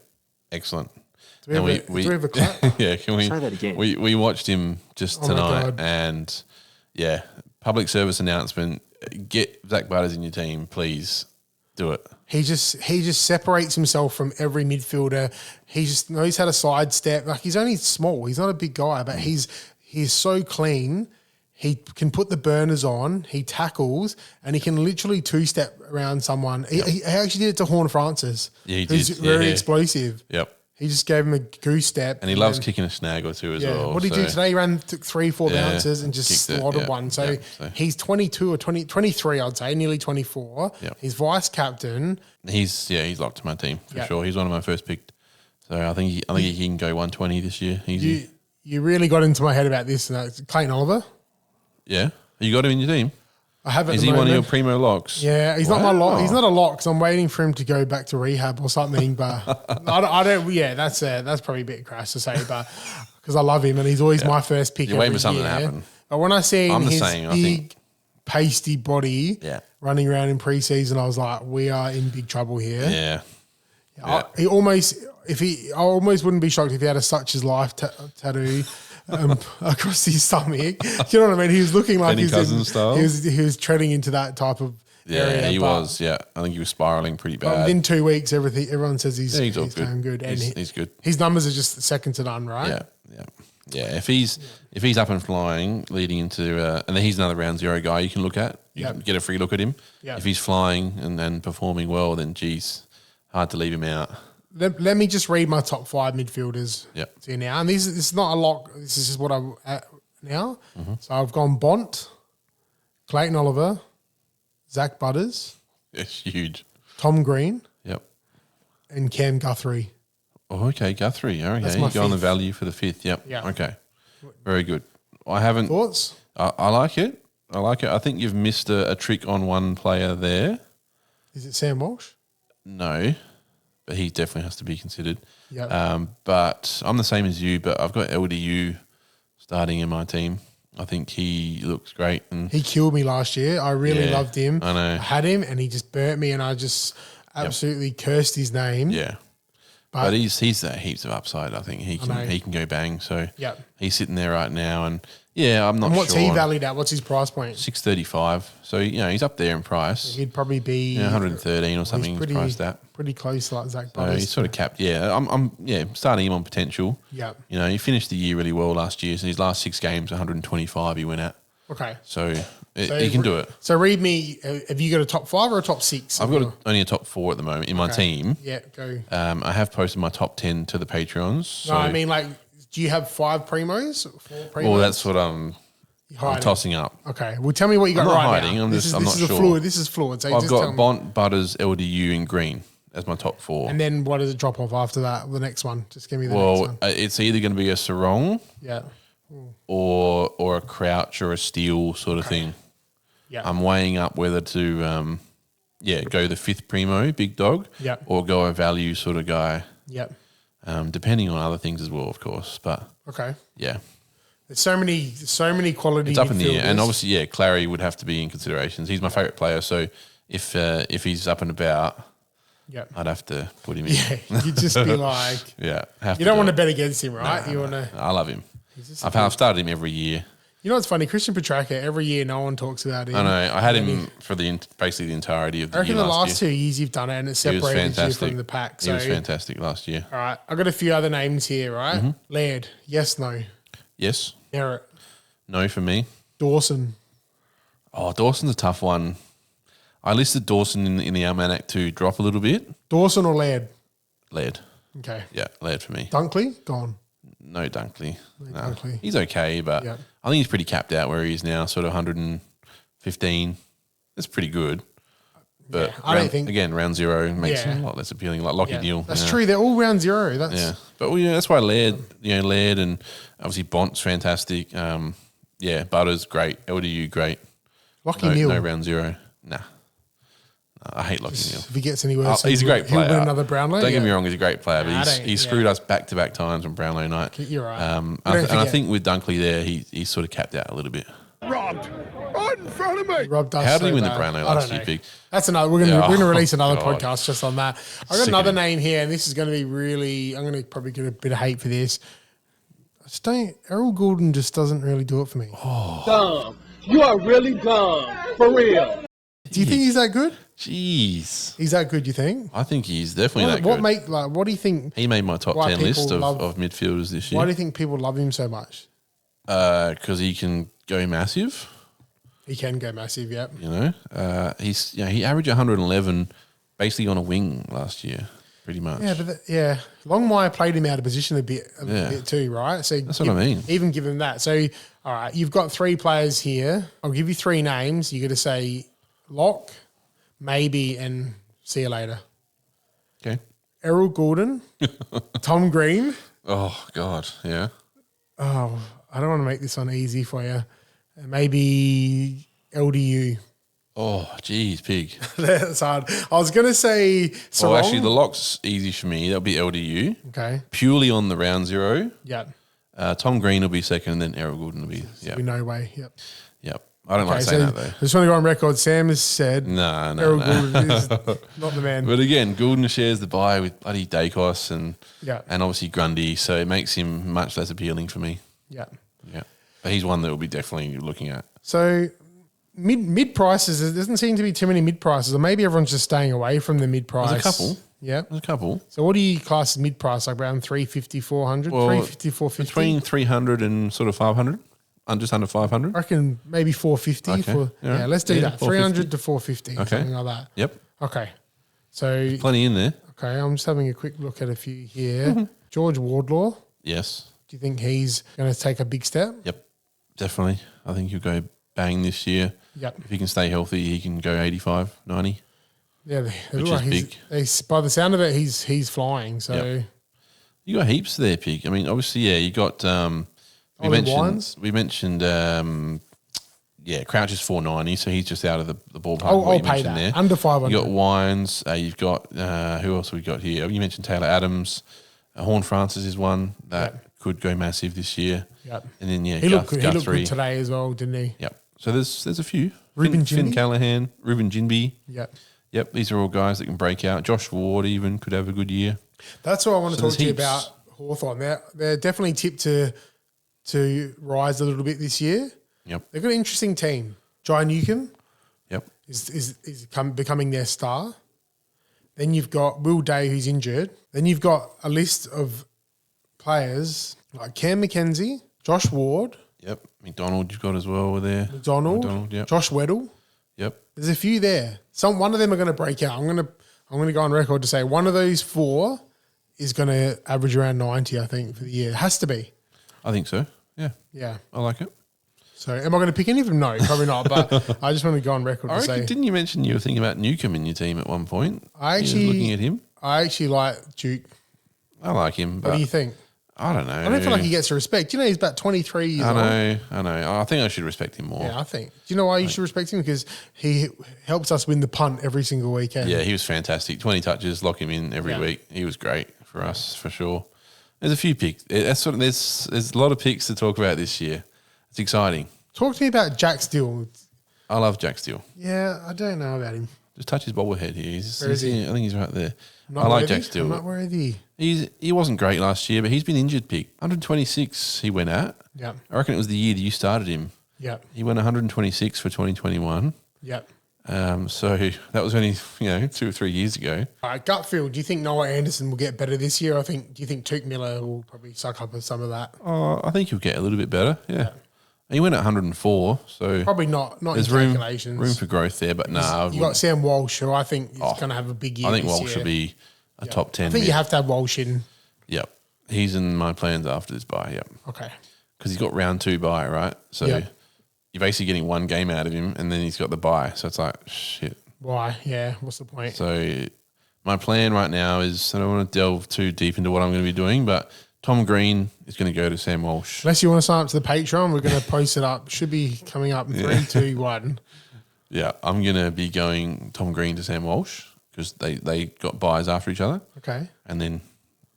Excellent. Do we have a clap? Yeah, can we? Say that again. We watched him just tonight, and public service announcement: get Zach Butters in your team, please. Do it. He just separates himself from every midfielder. He just knows how to sidestep. Like he's only small. He's not a big guy, but he's so clean. He can put the burners on. He tackles, and he can literally 2-step around someone. He actually did it to Horn Francis. Yeah, he who's did. very explosive. Yep. He just gave him a goose step. And he loves kicking a snag or two as well. What did he do today? He ran 3-4 bounces and just slaughtered one. So he's 22 or 23, I'd say, nearly 24. Yep. He's vice captain. He's locked to my team for sure. He's one of my first picked. So I think he can go 120 this year. Easy. You really got into my head about this. Clayton Oliver. Yeah. You got him in your team? I have it. Is he one of your primo locks? Yeah, he's not my lock. He's not a lock because I'm waiting for him to go back to rehab or something. But I don't. Yeah, that's probably a bit crass to say, but because I love him and he's always my first pick. You're waiting for something to happen. But when I see his I big, think. pasty body running around in preseason, I was like, we are in big trouble here. Yeah. I almost wouldn't be shocked if he had a such his life tattoo. Across his stomach, do you know what I mean? He was looking like Benny Cousins style. He was treading into that type of area. Yeah, he was. Yeah, I think he was spiraling pretty bad. Within 2 weeks, everyone says he's doing good, and he's good. His numbers are just second to none, right? Yeah. If he's up and flying, leading into and then he's another round 0 guy you can look at. You can get a free look at him. Yep. If he's flying and performing well, then geez, hard to leave him out. Let me just read my top 5 midfielders to you now. And this is not a lock. This is just what I'm at now. Mm-hmm. So I've gone Bont, Clayton Oliver, Zach Butters. It's huge. Tom Green. Yep. And Cam Guthrie. Oh, okay, Guthrie. Okay, my you go on the fifth. value for the 5th. Yep. Yeah. Okay. Very good. I haven't. Thoughts? I like it. I think you've missed a trick on one player there. Is it Sam Walsh? No. But he definitely has to be considered. Yep. But I'm the same as you, but I've got LDU starting in my team. I think he looks great. And He killed me last year. I really loved him. I know. I had him and he just burnt me and I just absolutely cursed his name. yeah. But he's heaps of upside. I think he can go bang. So he's sitting there right now, and I'm not And sure. what's he valued at? What's his price point? 635. So he's up there in price. He'd probably be 113 or something. He's priced at pretty close like Zach so Butters. he's sort of capped. Yeah, I'm starting him on potential. Yeah. He finished the year really well last year. So his last 6 games, 125 he went at. Okay. So he can do it. So read me. Have you got a top 5 or a top 6? I've got only a top 4 at the moment in my team. Yeah, go. I have posted my top 10 to the Patreons. So, No, I mean, like, do you have 5 primos? 4 primos? well, that's what I'm tossing up. Okay. Well, tell me what you got I'm not right hiding. now. I'm This not is sure. Fluid. This is fluid. So I've just tell got me. Bont, Butters, LDU, and Green as my top 4. And then what does it drop off after that? The next one. Just give me the next one. It's either going to be a Sarong Yeah. or a Crouch or a Steel sort of thing. Yeah. I'm weighing up whether to go the 5th primo, big dog, Yeah. or go a value sort of guy, Yeah. depending on other things as well, of course. But Okay. yeah, There's so many quality. it's up in the air. And midfielders. obviously, Clary would have to be in considerations. He's my favourite player, so if he's up and about, Yeah. I'd have to put him in. Yeah. You'd just be like, Have you to don't want do to bet against him, right? You want to. I love him. I've started him every year. You know what's funny? Christian Petrarca, every year no one talks about him. I know. I had him for basically the entirety of the I reckon year the last year. 2 years you've done it and it He was separated you fantastic. from the pack. He So, was fantastic last year. all right. I've got a few other names here, right? Mm-hmm. Laird, yes, no. Yes. Garrett, No for me. Dawson, Oh, Dawson's a tough one. I listed Dawson in the almanac to drop a little bit. Dawson or Laird? Laird. Okay. Yeah, Laird for me. Dunkley, gone. No Dunkley. No. Dunkley. He's okay, but Yeah. I think he's pretty capped out where he is now, sort of 115. That's pretty good. But I don't think- round 0 makes Yeah. him a lot less appealing, like Lockie Deal. That's true. They're all round 0. That's Yeah, but that's why Laird, Laird and obviously Bont's fantastic. Butters great, LDU great. Lockie Neal. No round 0. Nah, I hate Lockie Neal. If he gets any worse, He's a great player. He'll win another Brownlow. Don't get me wrong, he's a great player, Nah, I but don't- he's screwed us back-to-back times on Brownlow night. You're right. And Don't I forget. think with Dunkley there, he's sort of capped out a little bit. Robbed! Right in front of me! Robbed us How did he so win the bad. Brownlow I last don't year, know. Big? That's another. We're going to release another God. podcast just on that. I've got Sick another of him. name here, and this is going to be really. I'm going to probably get a bit of hate for this. I just don't. Errol Goulden just doesn't really do it for me. Dumb. You are really dumb. For real. Do you think he's that good? Jeez, He's that good? You think? I think he's definitely What do you think? He made my top why 10 list people of midfielders this Why do year you think people love him so much? because he can go massive. He can go massive. Yep. He averaged 111 basically on a wing last year, pretty much. Yeah, but Longmire played him out of position a bit too, right? So That's what I mean. Even give him that. So, all right, you've got 3 players here. I'll give you 3 names. You got to say Lock, maybe, and see you later. Okay. Errol Goulden, Tom Green. Oh God, yeah. Oh, I don't want to make this one easy for you. Maybe LDU. Oh, geez, pig. That's hard. I was going to say Sarong. Well, actually, the lock's easy for me. That'll be LDU. Okay. Purely on the round 0. Yeah. Tom Green will be second, and then Errol Goulden will be. Yeah. No way. Yep. Yep. I don't like Okay, saying so that though. I just want to go on record. Sam has said No. Errol Goulden is not the man. But again, Goulden shares the bye with bloody Dacos and Yeah. obviously Grundy, so it makes him much less appealing for me. Yeah. Yeah. But he's one that we'll be definitely looking at. So mid prices, there doesn't seem to be too many mid prices, or maybe everyone's just staying away from the mid price. There's a couple. Yeah. There's a couple. So what do you class as mid price? Like around 350, 400, Well, 350, 450? Between 300 and sort of 500, just under 500. I reckon maybe 450. Okay. Yeah, let's do Yeah, that. 450. 300 to 450, something like that. Yep. Okay. So, Plenty in there. okay, I'm just having a quick look at a few here. George Wardlaw, Yes. do you think he's going to take a big step? Yep. Definitely. I think he'll go bang this year. Yep. If he can stay healthy, he can go 85, 90. Yeah, they Which look is like by the sound of it, he's flying. So, Yep. You got heaps there, Pig. I mean, obviously, yeah, you got we Ollie mentioned Wines? Crouch is 490, so he's just out of the ballpark. I'll what you pay mentioned that. there. Under 500. You got Wines. You've got who else have we got here? You mentioned Taylor Adams. Horn Francis is one that could go massive this year. Yep. And then, He looked good. He looked Guthrie. good today as well, didn't he? Yep. So there's a few. Ruben Finn Jinby? Callahan, Ruben Jinby. Yep. Yep, these are all guys that can break out. Josh Ward even could have a good year. That's what I want to So talk to you there's heaps. about Hawthorn. They're definitely tipped to rise a little bit this year. Yep. They've got an interesting team. Jai Newcomb Yep. is becoming their star. Then you've got Will Day, who's injured. Then you've got a list of players like Cam McKenzie, Josh Ward, Yep. McDonald you've got as well over there. McDonald, yep. Josh Weddle. Yep. There's a few there. One of them are going to break out. I'm going to go on record to say one of those four is going to average around 90, I think, for the year. It has to be. I think so. Yeah. Yeah. I like it. So am I going to pick any of them? No, probably not. But I just want to go on record I to reckon, say didn't you mention you were thinking about Newcomb in your team at one point? I You were actually looking at him. I actually like Duke. I like him, but What do you think? I don't know. I don't feel like he gets respect. You know, he's about 23 years old. I know. I think I should respect him more. Yeah, I think. Do you know why you should respect him? Because he helps us win the punt every single weekend. Yeah, he was fantastic. 20 touches, lock him in every week. He was great for us, for sure. There's a few picks. There's a lot of picks to talk about this year. It's exciting. Talk to me about Jack Steele. I love Jack Steele. Yeah, I don't know about him. Just touch his bobblehead here. Where is he? I think he's right there. Not I like worthy? Jack Steele. I'm not worthy. He wasn't great last year, but he's been injured, pig. 126 he went at. Yeah. I reckon it was the year that you started him. Yeah. He went 126 for 2021. Yeah. So that was only 2 or 3 years ago. All right, gut feel. Do you think Noah Anderson will get better this year? Do you think Tuke Miller will probably suck up some of that? I think he'll get a little bit better. Yeah. He went at 104, so Probably not there's in room calculations. for growth there. But nah, You got Sam Walsh, who I think is going to have a big year. I think this Walsh year. should be a top 10. I think mid. you have to have Walsh in. Yep. He's in my plans after this bye. Yep. Okay. Because he's got round 2 bye, right? So Yep. you're basically getting one game out of him, and then he's got the bye. So it's like shit. Why? Yeah. What's the point? So my plan right now is I don't want to delve too deep into what I'm going to be doing, but Tom Green is going to go to Sam Walsh. Unless you want to sign up to the Patreon, we're going to post it up. Should be coming up in 3, 2, 1. Yeah, I'm going to be going Tom Green to Sam Walsh because they got buys after each other, Okay. and then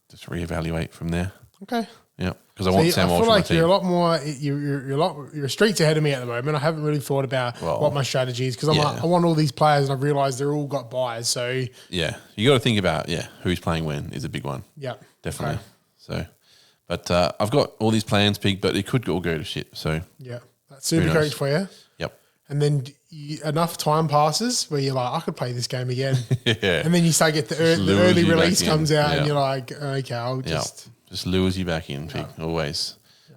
just reevaluate from there. Okay. Yeah, because I want Sam I Walsh feel on my like team. you're a lot more. You're streets ahead of me at the moment. I haven't really thought about what my strategy is because I want all these players, and I've realised they're all got buys. So Yeah, you got to think about who's playing when is a big one. yeah, Definitely. Okay. So, but I've got all these plans, Pig, but it could all go to shit. So, Yeah, that's super knows? coach for you. yep. And then enough time passes where you're like, I could play this game again. Yeah. And then you start get the lures early you back release in. comes out, Yeah. and you're like, okay, I'll Yeah. just. Lures you back in, Pig, always.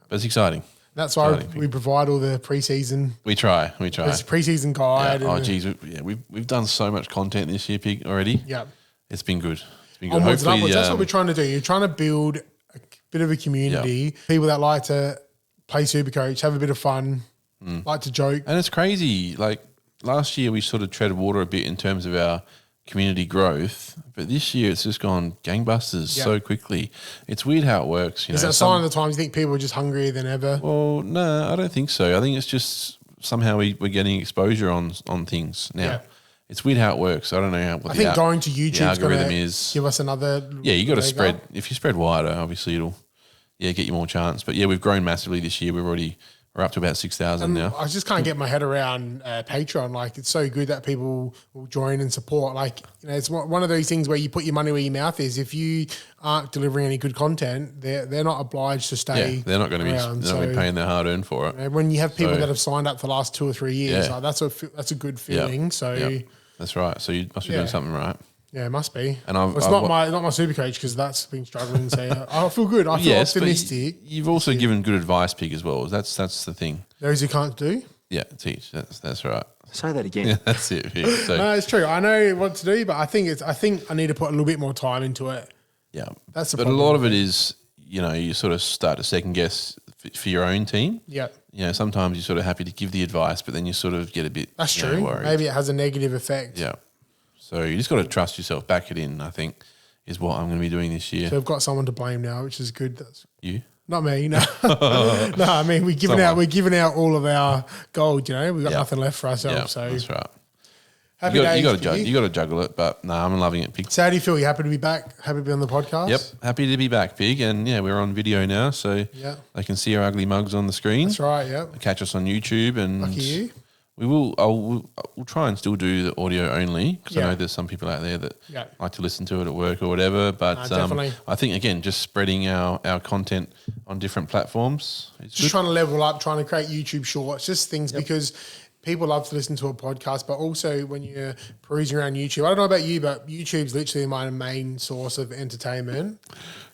But it's exciting. That's why Exciting, we provide all the preseason. We try. There's a preseason guide. Yeah. Oh, and geez. We've done so much content this year, Pig, already. yeah. It's been good. It's been good. Onwards and Hopefully, upwards. That's what we're trying to do. You're trying to build a bit of a community. People that like to play Supercoach, have a bit of fun, like to joke. and it's crazy. Like last year, we sort of tread water a bit in terms of our community growth, but this year it's just gone gangbusters so quickly. It's weird how it works. Is that a sign of the times you think people are just hungrier than ever? Well, no, I don't think so. I think it's just somehow we're getting exposure on things now. Yeah. It's weird how it works. I don't know what I think going to YouTube algorithm is. give us another. Yeah, you got to leg spread. up. If you spread wider, obviously it'll get you more chance. But yeah, we've grown massively this year. We're up to about 6,000 now. I just can't get my head around Patreon. Like, it's so good that people will join and support. Like, it's one of those things where you put your money where your mouth is. If you aren't delivering any good content, they're not obliged to stay. Yeah, they're not going to be. around. They're not going to be paying their hard earned for it. And when you have people So- that have signed up for the last 2 or 3 years, Yeah. like, that's a good feeling. So Yep. That's right. So you must be Yeah. doing something right. yeah, it must be. And I've- it's I've- not my super coach because that's been struggling. So I feel good. I feel Yes, but optimistic. you've also given good advice, Pig, as well. That's the thing. Those who can't do. Yeah, teach. That's right. Say that again. Yeah, that's it, Pig. So No, it's true. I know what to do, but I think I need to put a little bit more time into it. yeah, That's the but problem. a lot of it is you sort of start to second guess for your own team. Yeah. Sometimes you're sort of happy to give the advice, but then you sort of get a bit That's true. worried. Maybe it has a negative effect. Yeah. So you just got to trust yourself, back it in. I think is what I'm going to be doing this year. So we've got someone to blame now, which is good. That's You? not me. No, no. I mean, we're giving out all of our gold. We've got Yeah. nothing left for Yeah, ourselves. So that's right. Happy You days, got to Piggy. juggle. You got to juggle it, but no, I'm loving it, Pig. So how do you feel? You happy to be back? Happy to be on the podcast? Yep, happy to be back, Pig, and yeah, we're on video now, so Yeah. they can see our ugly mugs on the screen. That's right. Yep. Catch us on YouTube, and Lucky you. we'll try and still do the audio only because I Yeah. know there's some people out there that Yeah. like to listen to it at work or whatever. But definitely. I think again, just spreading our content on different platforms. It's Just good. trying to level up, trying to create YouTube shorts, just things because people love to listen to a podcast, but also when you're perusing around YouTube, I don't know about you, but YouTube's literally my main source of entertainment.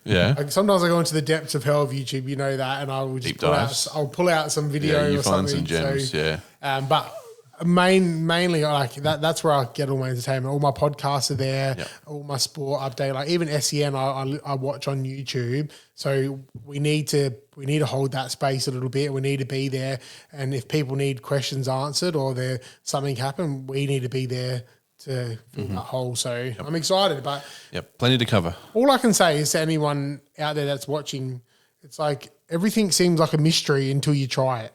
Yeah, Like sometimes I go into the depths of hell of YouTube, you know that, and I will just Deep dives. I'll pull out some video yeah, you or find something. some gems. So, yeah, but mainly like that's where I get all my entertainment. All my podcasts are there, Yep. all my sport update, like even SEN I watch on YouTube. So we need to hold that space a little bit. We need to be there, and if people need questions answered or there something happened, we need to be there to fill that hole. So I'm excited, but yep, plenty to cover. all I can say is to anyone out there that's watching, it's like everything seems like a mystery until you try it.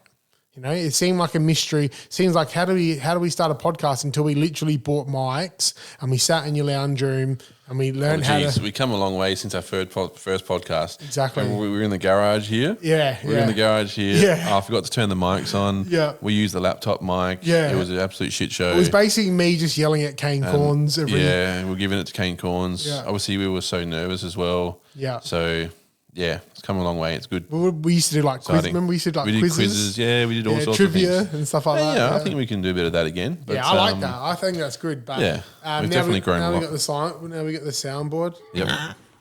You know, it seemed like a mystery. Seems like how do we start a podcast until we literally bought mics and we sat in your lounge room and we learned how to. We come a long way since our first podcast. Exactly. Remember we were in the garage here. Yeah, we were in the garage here. Yeah. Oh, I forgot to turn the mics on. Yeah. we used the laptop mic. Yeah. It was an absolute shit show. It was basically me just yelling at Kane Corns every. Yeah, we're giving it to Kane Corns. Yeah. Obviously, we were so nervous as well. Yeah. So, yeah, it's come a long way. It's good. We used to do like quiz. Exciting. Remember we used to do like We did quizzes. quizzes. Yeah, we did all sorts trivia of things. and stuff like that. Yeah, I think we can do a bit of that again. But, I like that. I think that's good. But yeah, we've definitely grown a now lot. we got the sign. Now we got the soundboard. Yep.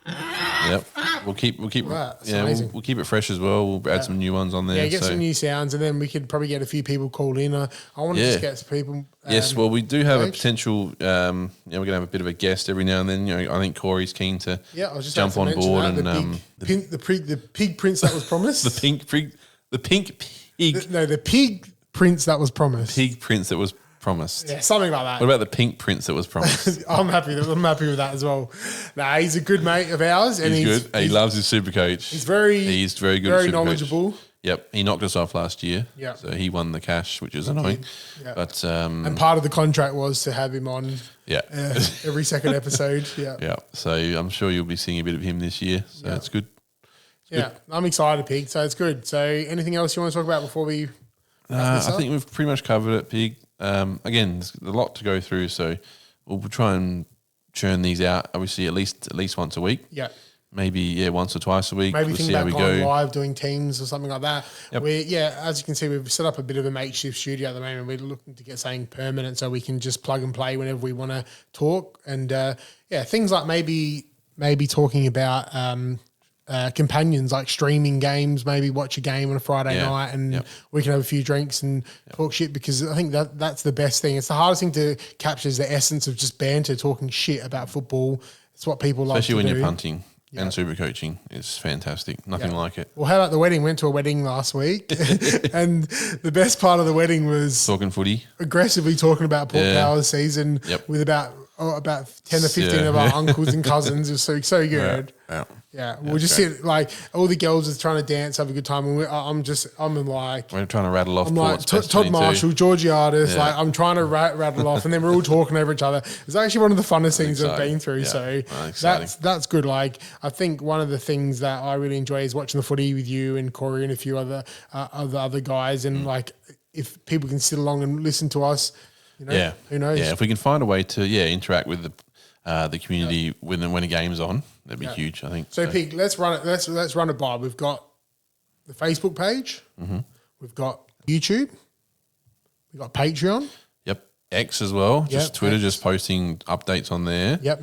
Yep. We'll keep. Right, that's Yeah, amazing. we'll keep it fresh as well. We'll add some new ones on there. Yeah, get so. some new sounds, and then we could probably get a few people called in. I want to Yeah. just get some people. Yes, well, we do have a page. potential. We're going to have a bit of a guest every now and then. You know, I think Corey's keen to I was just jump about to on mention board that, and the pig prince that was promised. the pink pig, the pig prince that was promised. pig prince that was promised. Yeah, something like that. What about the pink prince that was promised? I'm happy with that as well. Nah, he's a good mate of ours, and He's good. He loves his Supercoach. He's very good. very at Supercoach. knowledgeable. Yep, he knocked us off last year. Yeah. So he won the cash, which is annoying. Yeah. But And part of the contract was to have him on yeah, every second episode. Yeah. yeah. So I'm sure you'll be seeing a bit of him this year. So it's good. Yeah, I'm excited, Pig. So it's good. So anything else you want to talk about before we wrap this I up? think we've pretty much covered it, Pig. Again, there's a lot to go through, so we'll try and churn these out. Obviously, at least once a week. Yeah. Maybe once or twice a week. Maybe we'll think see how about we going go. live, doing teams or something like that. Yep. As you can see, we've set up a bit of a makeshift studio at the moment. We're looking to get something permanent so we can just plug and play whenever we want to talk. And things like maybe talking about companions, like streaming games, maybe watch a game on a Friday Yeah. night and Yep. we can have a few drinks and talk shit, because I think that's the best thing. It's the hardest thing to capture is the essence of just banter, talking shit about football. It's what people like Especially to when do. you're punting and super coaching. It's fantastic. Nothing like it. Well, how about the wedding? Went to a wedding last week, and the best part of the wedding was Talking footy. aggressively talking about Port Yeah. Power's season Yep. with about 10 or 15 Yeah. of our uncles and cousins. It was so good. Yeah. Yeah, we'll just sit like all the girls are trying to dance, have a good time, and I'm like. We're trying to rattle off I'm like Port's best Todd 22. Marshall, Georgiades, Yeah. like I'm trying to rattle off, and then we're all talking over each other. It's actually one of the funnest things I've exciting. been through. Yeah. So Exciting. that's good. Like I think one of the things that I really enjoy is watching the footy with you and Corey and a few other guys, and like if people can sit along and listen to us, you know, Yeah. who knows? Yeah, if we can find a way to interact with the community when a game's on, that'd be huge, I think. So, Pete, let's run it. Let's run it by. We've got the Facebook page. Mm-hmm. We've got YouTube. We've got Patreon. Yep. X as well. Just Yep, Twitter, X. just posting updates on there. Yep.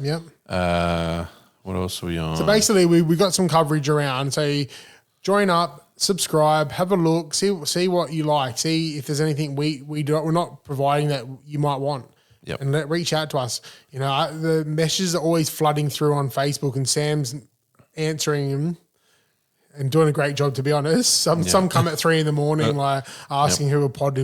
What else are we on? So basically, we got some coverage around. So join up, subscribe, have a look, see what you like, see if there's anything we're not providing that you might want. Yep. And reach out to us. You know, the messages are always flooding through on Facebook, and Sam's answering them and doing a great job, to be honest. Some come at 3 a.m, like asking who a pod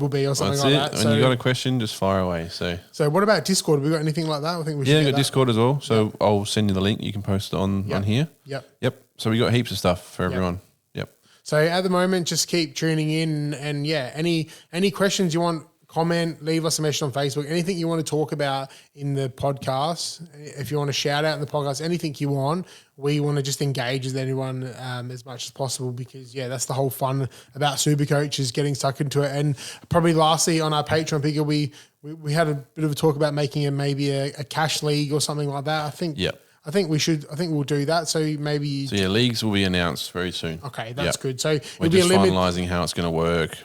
will be or something That's like it. that. When you got a question, just fire away. So what about Discord? Have we got anything like that? I think we should. yeah, get got that. Discord as well. So I'll send you the link. You can post it on here. Yep. So we got heaps of stuff for everyone. Yep. So at the moment, just keep tuning in, and any questions you want comment, leave us a message on Facebook. Anything you want to talk about in the podcast, if you want to shout out in the podcast, anything you want, we want to just engage with anyone as much as possible because, that's the whole fun about Supercoach is getting stuck into it. And probably lastly, on our Patreon, Bigger, we had a bit of a talk about making maybe a cash league or something like that. I think we'll do that. So maybe. So leagues will be announced very soon. Okay, that's good. So we're just finalising how it's going to work,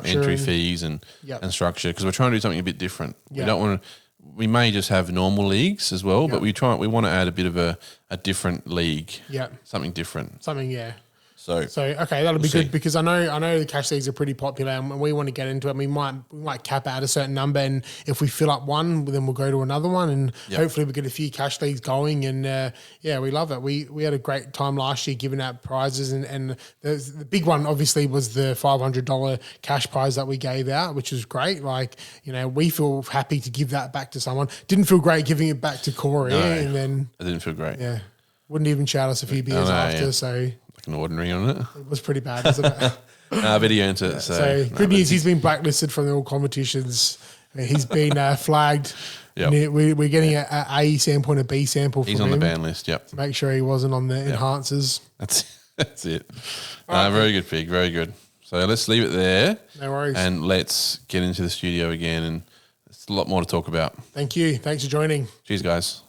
entry fees and structure because we're trying to do something a bit different. We don't want to. We may just have normal leagues as well, but we want to add a bit of a different league. Yeah, something different. So okay, that'll be good because I know the cash leagues are pretty popular and we want to get into it. We might cap out a certain number, and if we fill up one, then we'll go to another one, and hopefully we get a few cash leagues going. And we love it. We had a great time last year giving out prizes, and the big one obviously was the $500 cash prize that we gave out, which was great. Like we feel happy to give that back to someone. Didn't feel great giving it back to Corey, and then it didn't feel great. Yeah, wouldn't even shout us a few beers after. Yeah. So. An ordinary on it. It was pretty bad, wasn't it? But he earned it. So good news, he's been blacklisted from all competitions. He's been flagged. Yep. We're getting an A sample and a B sample from him. He's on the ban list, yep. To make sure he wasn't on the enhancers. That's it. Very good, Pig. Very good. So let's leave it there. No worries. And let's get into the studio again. And there's a lot more to talk about. Thank you. Thanks for joining. Cheers, guys.